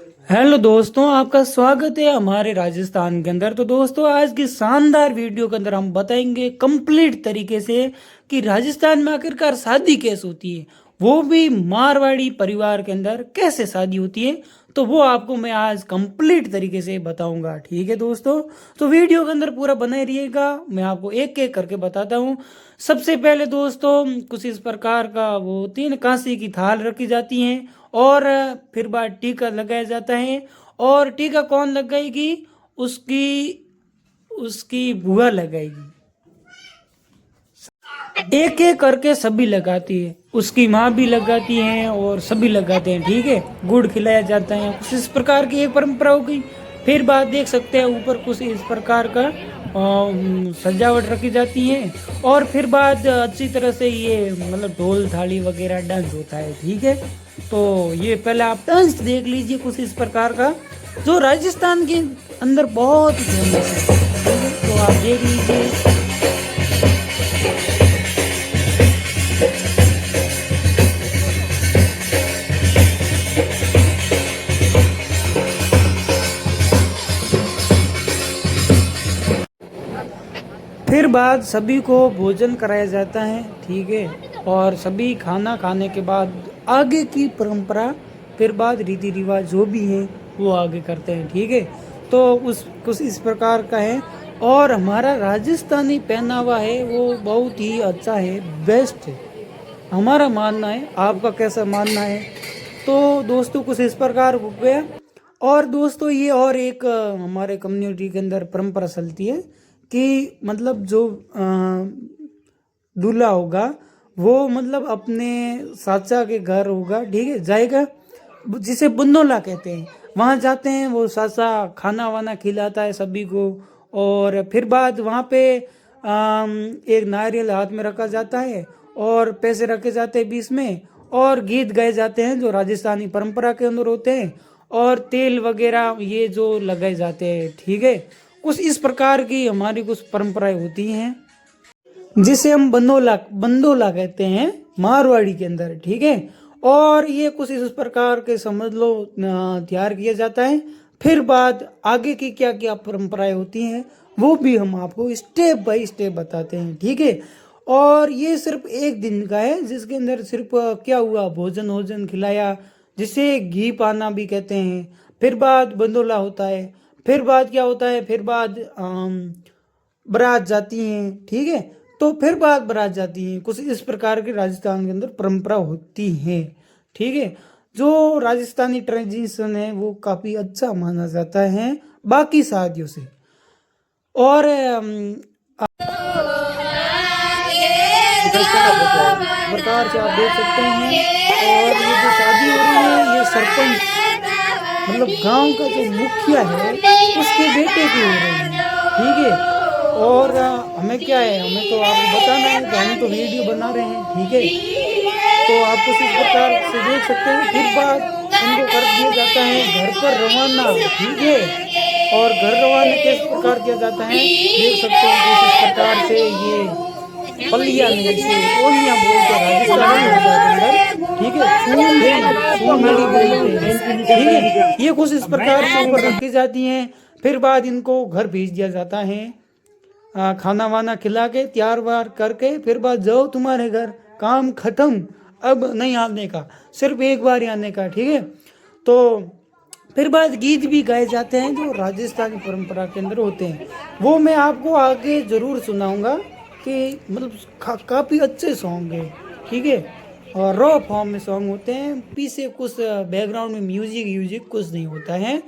Hello दोस्तों, आपका स्वागत है हमारे राजस्थान के अंदर। तो दोस्तों, आज की शानदार वीडियो के अंदर हम बताएंगे कंप्लीट तरीके से कि राजस्थान में आखिरकार शादी कैसे होती है, वो भी मारवाड़ी परिवार के अंदर कैसे शादी होती है। तो वो आपको मैं आज कंप्लीट तरीके से बताऊंगा। ठीक है दोस्तों, तो वीडियो के अंदर पूरा बने रहिएगा। मैं आपको एक एक करके बताता हूँ। सबसे पहले दोस्तों, कुछ इस प्रकार का वो 3 कांसे की थाल रखी जाती हैं और फिर बाद टीका लगाया जाता है। और टीका कौन लगाएगी? उसकी उसकी बुआ लगाएगी। एक एक करके सभी लगाती है, उसकी माँ भी लगाती है और सभी लगाते हैं। ठीक है, गुड़ खिलाया जाता है। कुछ इस प्रकार की एक परंपरा हो गई। फिर बात देख सकते हैं, ऊपर कुछ इस प्रकार का सजावट रखी जाती है। और फिर बाद अच्छी तरह से ये मतलब ढोल थाली वगैरह डांस होता है। ठीक है, तो ये पहले आप डांस देख लीजिए कुछ इस प्रकार का, जो राजस्थान के अंदर बहुत फेमस है। ठीक है, तो आप देख लीजिए। फिर बाद सभी को भोजन कराया जाता है। ठीक है, और सभी खाना खाने के बाद आगे की परंपरा, फिर बाद रीति रिवाज जो भी हैं वो आगे करते हैं। ठीक है, तो उस कुछ इस प्रकार का है। और हमारा राजस्थानी पहनावा है वो बहुत ही अच्छा है, बेस्ट है, हमारा मानना है। आपका कैसा मानना है? तो दोस्तों, कुछ इस प्रकार हो गया। और दोस्तों, ये और एक हमारे कम्युनिटी के अंदर परंपरा चलती है कि मतलब जो दूल्हा होगा वो मतलब अपने चाचा के घर होगा, ठीक है, जाएगा, जिसे बुंदोला कहते हैं। वहाँ जाते हैं, वो चाचा खाना वाना खिलाता है सभी को। और फिर बाद वहाँ पे एक नारियल हाथ में रखा जाता है और पैसे रखे जाते हैं बीच में, और गीत गाए जाते हैं जो राजस्थानी परंपरा के अंदर होते हैं, और तेल वगैरह ये जो लगाए जाते हैं। ठीक है, कुछ इस प्रकार की हमारी कुछ परंपराएं होती हैं जिसे हम बंदोला बंदोला कहते हैं मारवाड़ी के अंदर। ठीक है, और ये कुछ इस प्रकार के समझ लो तैयार किया जाता है। फिर बाद आगे की क्या क्या परंपराएं होती हैं वो भी हम आपको स्टेप बाय स्टेप बताते हैं। ठीक है, और ये सिर्फ एक दिन का है जिसके अंदर सिर्फ क्या हुआ, भोजन वोजन खिलाया, जिसे घी पाना भी कहते हैं। फिर बाद बंदोला होता है। फिर बाद क्या होता है? फिर बाद बारात जाती हैं। ठीक है, तो फिर बाद बारात जाती हैं। कुछ इस प्रकार के राजस्थान के अंदर परंपरा होती है। ठीक है, जो राजस्थानी ट्रेडिशन है वो काफ़ी अच्छा माना जाता है बाकी शादियों से। और प्रकार से आप देख सकते हैं। और ये जो शादी हो रही है ये सरपंच मतलब गांव का जो मुखिया है उसके बेटे की हो रही है। ठीक है, और हमें क्या है, हमें तो आपको बताना है, तो हम तो वीडियो बना रहे हैं। ठीक है, तो आप कुछ इस प्रकार से देख सकते हैं। फिर बाद उनको कर दिया जाता है घर पर रवाना। ठीक है, और घर रवाना किस प्रकार किया जाता है देख सकते हैं कुछ इस प्रकार से। ये पलिया में इसे ओलियां बोलते हैं राजस्थानी भाषा के अंदर। ठीक है, चूंदड़ी बोलते हैं। ठीक है, ये कुछ इस प्रकार से ऊपर रखी जाती हैं। फिर बाद इनको घर भेज दिया जाता है, खाना वाना खिला के तैयार वार करके। फिर बाद जाओ तुम्हारे घर, काम खत्म, अब नहीं आने का, सिर्फ एक बार ही आने का। ठीक है, तो फिर बाद गीत भी गाए जाते हैं जो राजस्थानी परंपरा के अंदर होते हैं। वो मैं आपको आगे जरूर सुनाऊंगा कि मतलब काफ़ी अच्छे सॉन्ग है। ठीक है, और रॉ फॉर्म में सॉन्ग होते हैं, पीछे कुछ बैकग्राउंड में म्यूजिक कुछ नहीं होता है।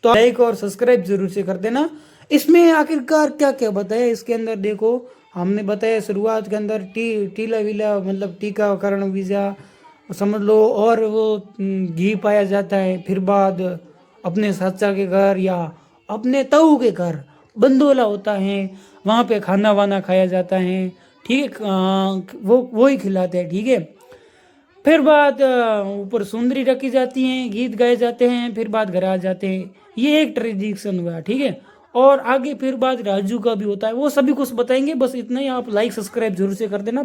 तो लाइक और सब्सक्राइब जरूर से कर देना। इसमें आखिरकार क्या क्या बताया इसके अंदर देखो, हमने बताया शुरुआत के अंदर टीला वीला मतलब टीकाकरण वीजा समझ लो, और वो घी पाया जाता है। फिर बाद अपने चाचा के घर या अपने ताऊ के घर बंदोला होता है, वहाँ पे खाना वाना खाया जाता है। ठीक है, वो ही खिलाते हैं। ठीक है, फिर बाद ऊपर सुंदरी रखी जाती हैं, गीत गाए जाते हैं, फिर बाद घर आ जाते हैं। ये एक ट्रेडिशन हुआ। ठीक है, और आगे फिर बाद राजू का भी होता है, वो सभी कुछ बताएंगे। बस इतना ही, आप लाइक सब्सक्राइब जरूर से कर देना।